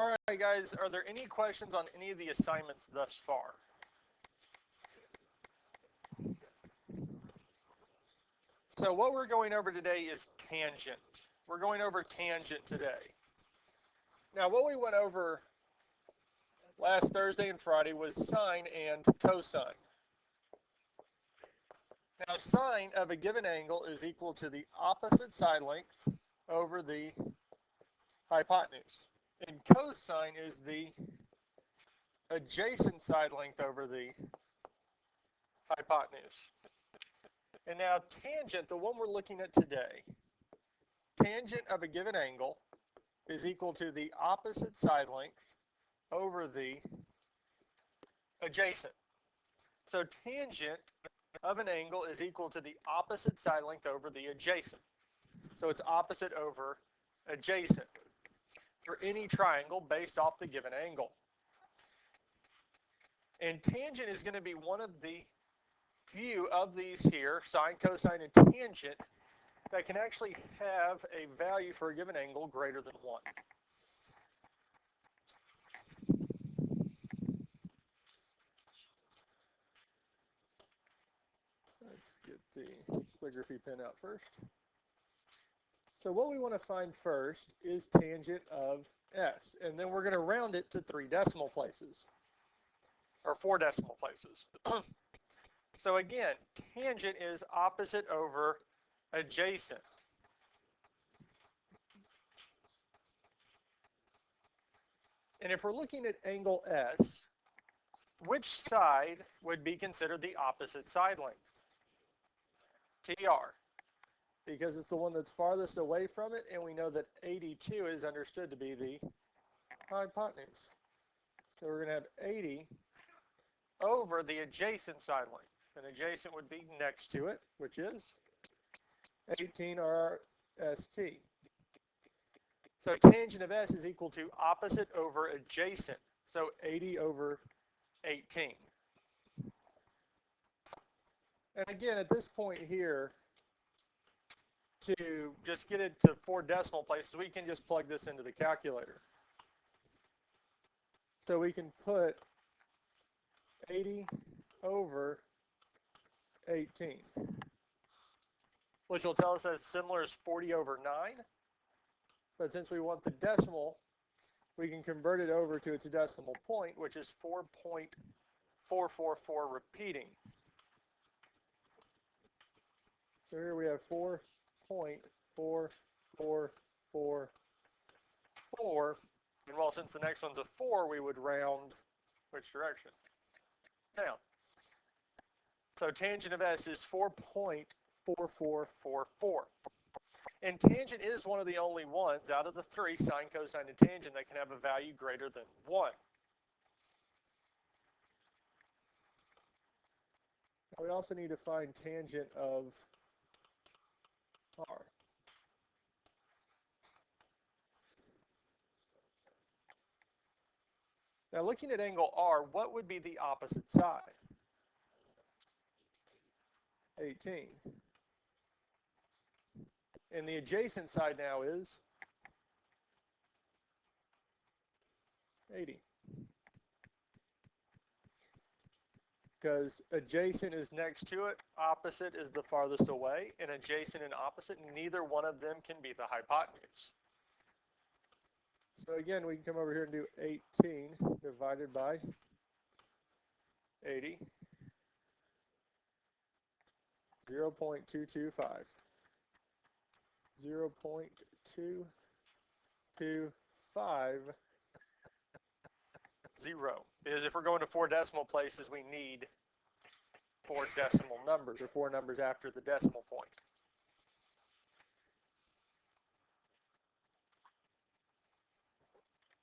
All right, guys, are there any questions on any of the assignments thus far? So what we're going over today is tangent. We're going over tangent today. Now, what we went over last Thursday and Friday was sine and cosine. Now, sine of a given angle is equal to the opposite side length over the hypotenuse. And cosine is the adjacent side length over the hypotenuse. And now tangent, the one we're looking at today, tangent of a given angle is equal to the opposite side length over the adjacent. So tangent of an angle is equal to the opposite side length over the adjacent. So it's opposite over adjacent for any triangle based off the given angle. And tangent is going to be one of the few of these here, sine, cosine, and tangent, that can actually have a value for a given angle greater than 1. Let's get the calligraphy pen out first. So what we want to find first is tangent of S, and then we're going to round it to 3 decimal places, or 4 decimal places. So again, tangent is opposite over adjacent. And if we're looking at angle S, which side would be considered the opposite side length? TR, because it's the one that's farthest away from it, and we know that 82 is understood to be the hypotenuse. So we're going to have 80 over the adjacent side length. And adjacent would be next to it, which is 18 RST. So tangent of S is equal to opposite over adjacent. So 80 over 18. And again, at this point here, to just get it to 4 decimal places, we can just plug this into the calculator. So we can put 80 over 18, which will tell us that it's similar as 40 over 9. But since we want the decimal, we can convert it over to its decimal point, which is 4.444 repeating. So here we have 4.4444. And well, since the next one's a 4, we would round which direction? Down. So tangent of S is 4.4444. And tangent is one of the only ones out of the 3, sine, cosine, and tangent, that can have a value greater than 1. Now we also need to find tangent of R. Now looking at angle R, what would be the opposite side? 18. And the adjacent side now is 80. Because adjacent is next to it, opposite is the farthest away, and adjacent and opposite, neither one of them can be the hypotenuse. So again, we can come over here and do 18 divided by 80, 0.225. 0.225, because if we're going to 4 decimal places, we need 4 decimal numbers, or 4 numbers after the decimal point.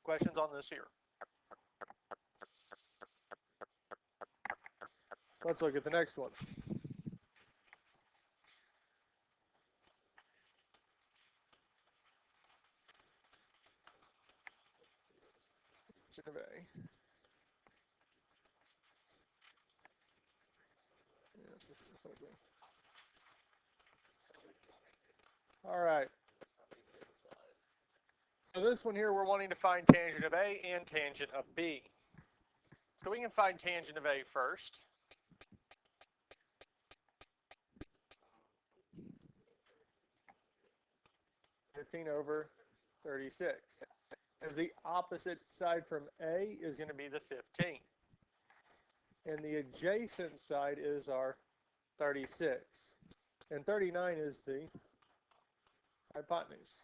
Questions on this here? Let's look at the next one. Of A. Yeah, this is ugly. All right. So this one here, we're wanting to find tangent of A and tangent of B. So we can find tangent of A first. (15/36). Because the opposite side from A is going to be the 15. And the adjacent side is our 36. And 39 is the hypotenuse.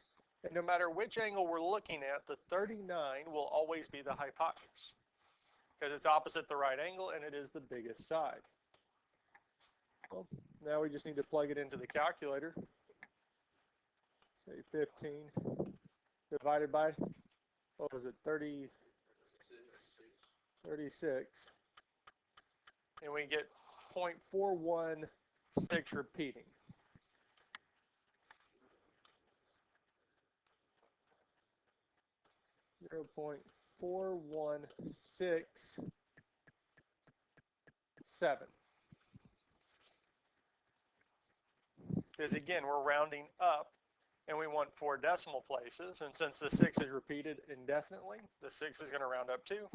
And no matter which angle we're looking at, the 39 will always be the hypotenuse, because it's opposite the right angle and it is the biggest side. Well, now we just need to plug it into the calculator. Say 15 divided by, what was it, 36. And we get 0.416 repeating. (0.4167). Because again, we're rounding up and we want 4 decimal places. And since the 6 is repeated indefinitely, the 6 is going to round up to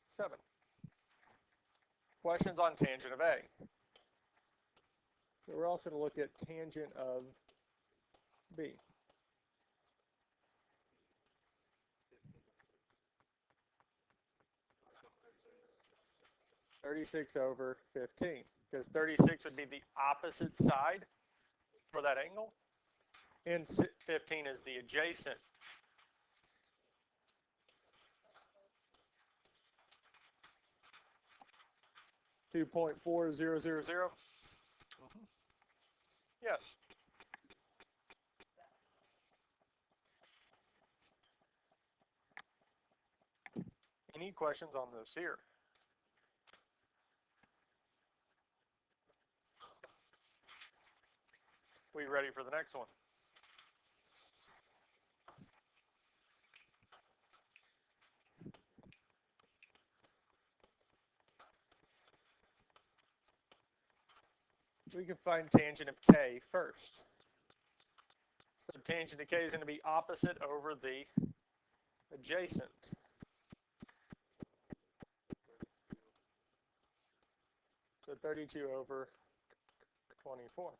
7. Questions on tangent of A. So we're also going to look at tangent of B. (36/15). Because 36 would be the opposite side for that angle, and 15 is the adjacent. (2.4000). Yes. Any questions on this here? We ready for the next one? We can find tangent of K first. So tangent of K is going to be opposite over the adjacent. So 32/24.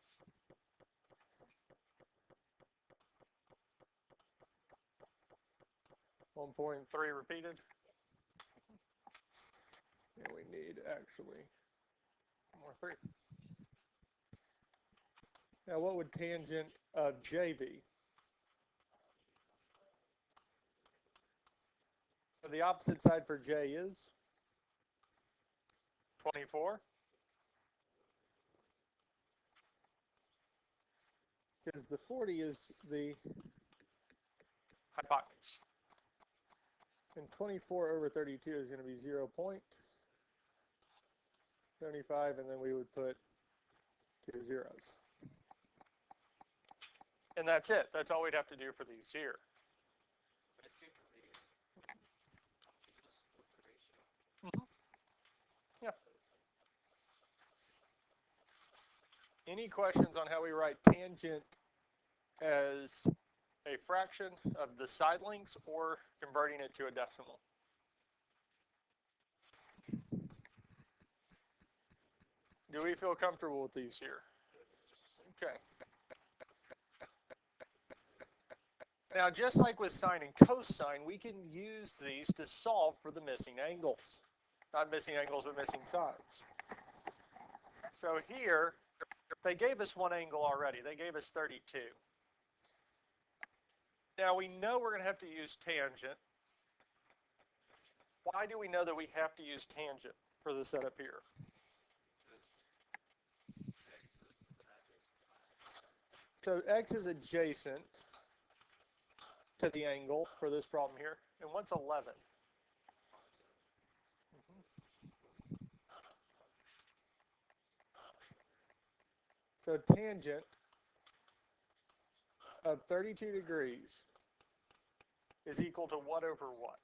(1.3 repeated. And we need actually more 3. Now what would tangent of J be? So the opposite side for J is 24. Because the 40 is the hypotenuse. And 24/32 is going to be 0.75, and then we would put 2 zeros. And that's it. That's all we'd have to do for these here. Yeah. Any questions on how we write tangent as a fraction of the side lengths or converting it to a decimal? Do we feel comfortable with these here? Okay. Now, just like with sine and cosine, we can use these to solve for the missing angles. Not missing angles, but missing sides. So here, they gave us one angle already. They gave us 32. Now, we know we're going to have to use tangent. Why do we know that we have to use tangent for the setup here? So x is adjacent to the angle for this problem here. And what's 11? So tangent of 32 degrees is equal to what over what?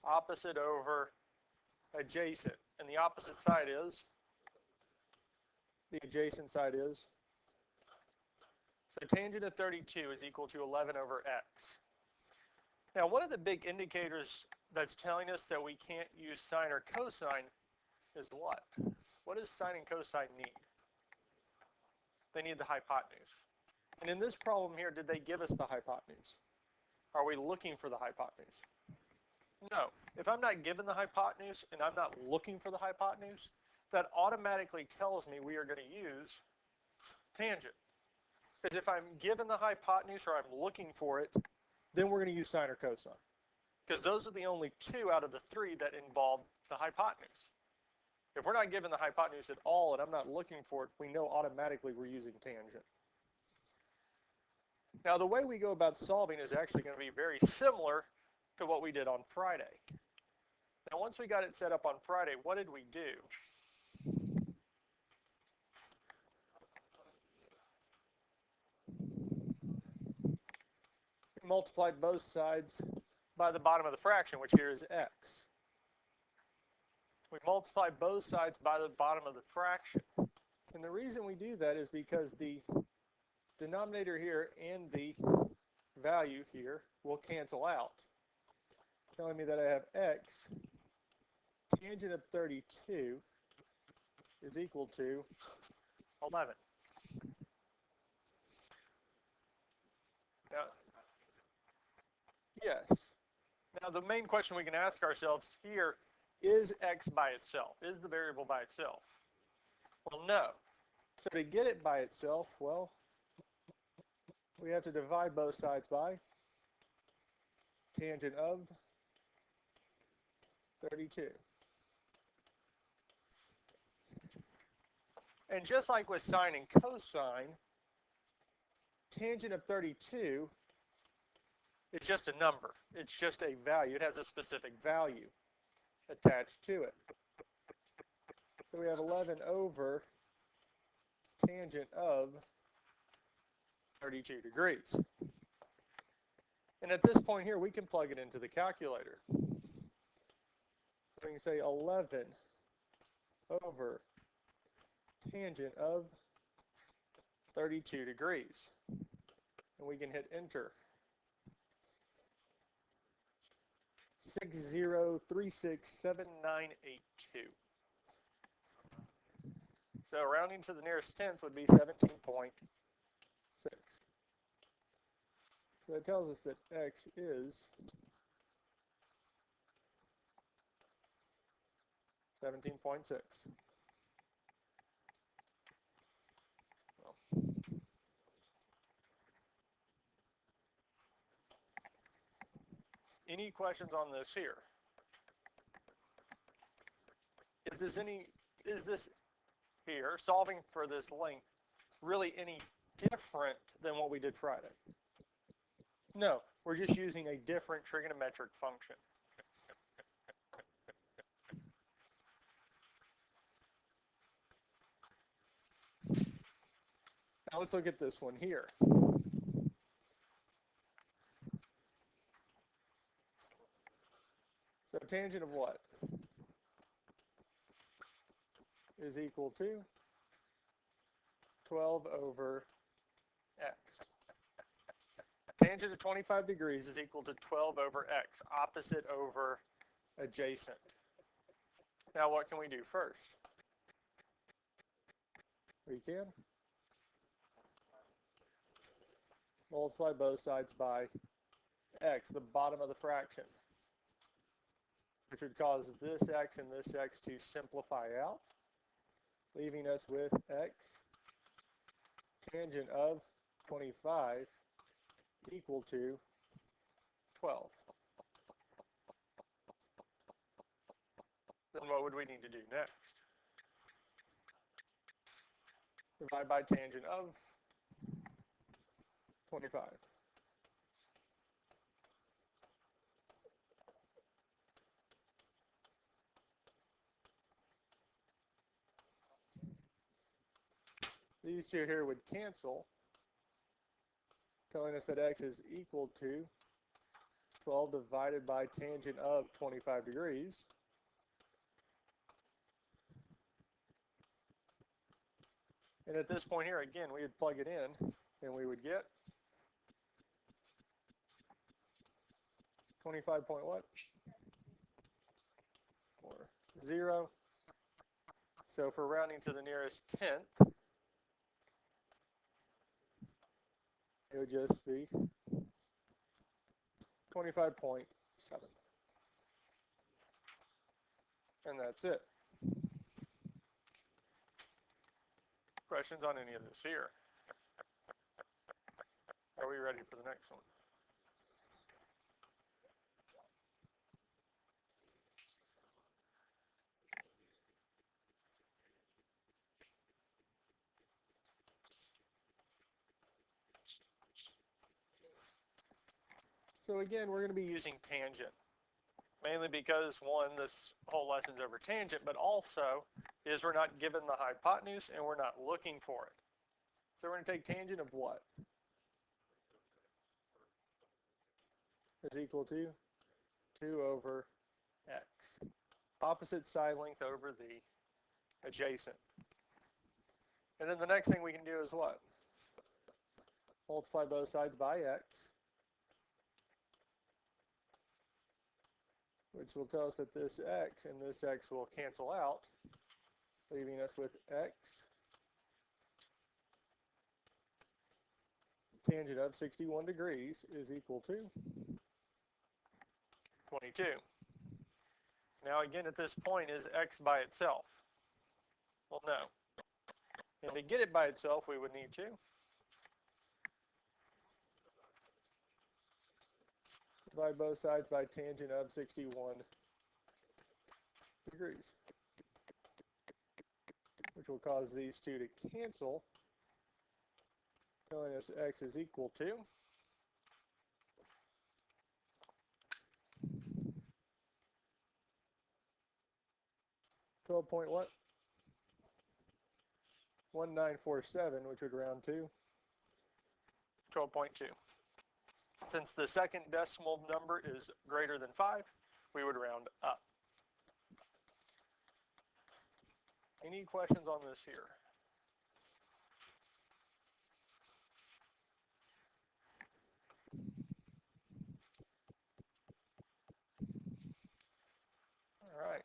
Opposite over adjacent. And the opposite side is? The adjacent side is? So tangent of 32 is equal to 11/x. Now, one of the big indicators that's telling us that we can't use sine or cosine is what? What does sine and cosine need? They need the hypotenuse. And in this problem here, did they give us the hypotenuse? Are we looking for the hypotenuse? No. If I'm not given the hypotenuse and I'm not looking for the hypotenuse, that automatically tells me we are going to use tangent. Because if I'm given the hypotenuse or I'm looking for it, then we're going to use sine or cosine. Because those are the only two out of the three that involve the hypotenuse. If we're not given the hypotenuse at all and I'm not looking for it, we know automatically we're using tangent. Now, the way we go about solving is actually going to be very similar to what we did on Friday. Now, once we got it set up on Friday, what did we do? We multiplied both sides by the bottom of the fraction, which here is x. We multiply both sides by the bottom of the fraction. And the reason we do that is because the denominator here and the value here will cancel out, telling me that I have x tangent of 32 is equal to 11. Now, yes. Now, the main question we can ask ourselves here, is x by itself? Is the variable by itself? Well, no. So to get it by itself, well, we have to divide both sides by tangent of 32. And just like with sine and cosine, tangent of 32 is just a number. It's just a value. It has a specific value attached to it. So we have 11 over tangent of 32 degrees. And at this point here, we can plug it into the calculator. So we can say 11 over tangent of 32 degrees. And we can hit enter. 60367982. So rounding to the nearest tenth would be 17.6. So that tells us that x is 17.6. Well, any questions on this here? Is this here, solving for this length, really any different than what we did Friday? No, we're just using a different trigonometric function. Now let's look at this one here. So tangent of what? Is equal to 12 over x. Tangent of 25 degrees is equal to 12 over x, opposite over adjacent. Now what can we do first? We can multiply both sides by x, the bottom of the fraction, which would cause this x and this x to simplify out, leaving us with x tangent of 25 equal to 12. Then what would we need to do next? Divide by tangent of 25. These two here would cancel, telling us that x is equal to 12 divided by tangent of 25 degrees. And at this point here, again, we would plug it in, and we would get 25 point what? 40. So if we're rounding to the nearest tenth, it would just be 25.7. And that's it. Questions on any of this here? Are we ready for the next one? So again, we're going to be using tangent, mainly because, one, this whole lesson's over tangent, but also is we're not given the hypotenuse and we're not looking for it. So we're going to take tangent of what? Is equal to 2 over x. Opposite side length over the adjacent. And then the next thing we can do is what? Multiply both sides by x, which will tell us that this x and this x will cancel out, leaving us with x tangent of 61 degrees is equal to 22. Now again, at this point, is x by itself? Well, no. And to get it by itself, we would need to divide both sides by tangent of 61 degrees, which will cause these two to cancel, telling us x is equal to 12 point what? 1947, which would round to 12.2. Since the second decimal number is greater than 5, we would round up. Any questions on this here? All right.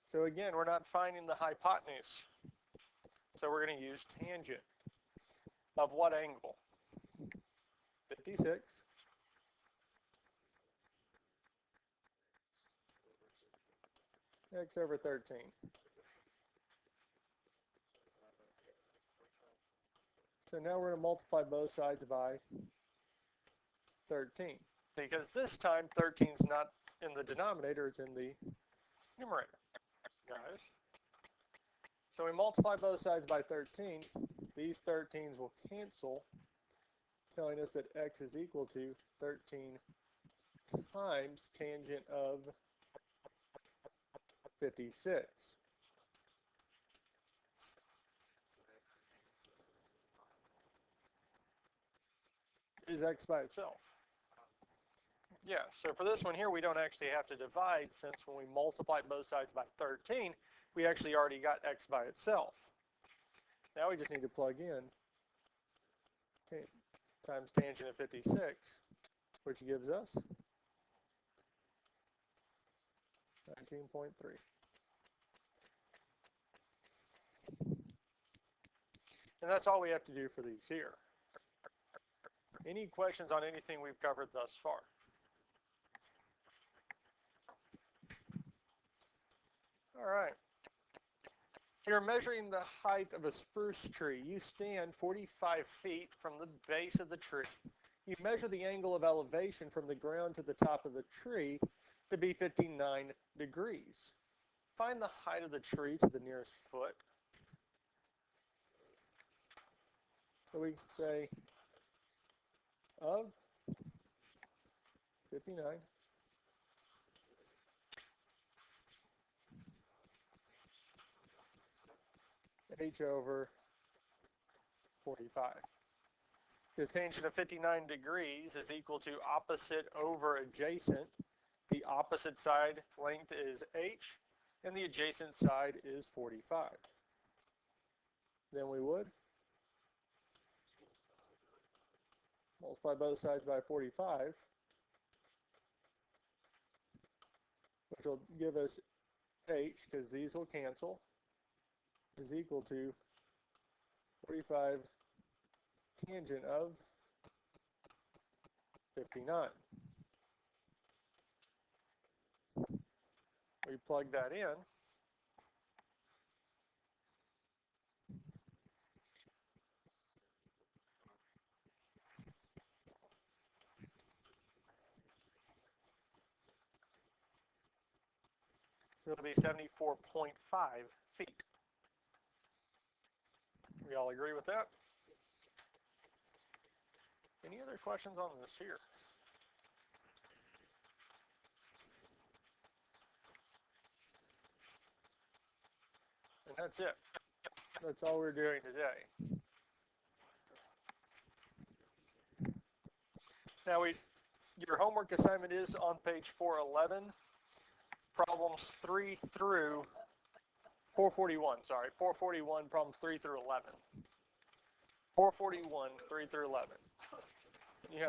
So again, we're not finding the hypotenuse. So we're going to use tangent. Of what angle? 56. X over 13. So now we're going to multiply both sides by 13. Because this time 13 is not in the denominator, it's in the numerator, guys. So we multiply both sides by 13. These 13s will cancel, telling us that x is equal to 13 times tangent of 56. Is x by itself? Yeah, so for this one here, we don't actually have to divide, since when we multiply both sides by 13, we actually already got x by itself. Now we just need to plug in times tangent of 56, which gives us 19.3. And that's all we have to do for these here. Any questions on anything we've covered thus far? All right. If you're measuring the height of a spruce tree, you stand 45 feet from the base of the tree. You measure the angle of elevation from the ground to the top of the tree to be 59 degrees. Find the height of the tree to the nearest foot. So we say of 59 h over 45. Because tangent of 59 degrees is equal to opposite over adjacent. The opposite side length is h, and the adjacent side is 45. Then we would multiply both sides by 45, which will give us h, because these will cancel, is equal to 45 tangent of 59. We plug that in. It'll be 74.5 feet. We all agree with that? Any other questions on this here? And that's it. That's all we're doing today. Now, your homework assignment is on page 411, problems 3 through 441, sorry, 441, problems 3 through 11. 441, 3 through 11. Yeah.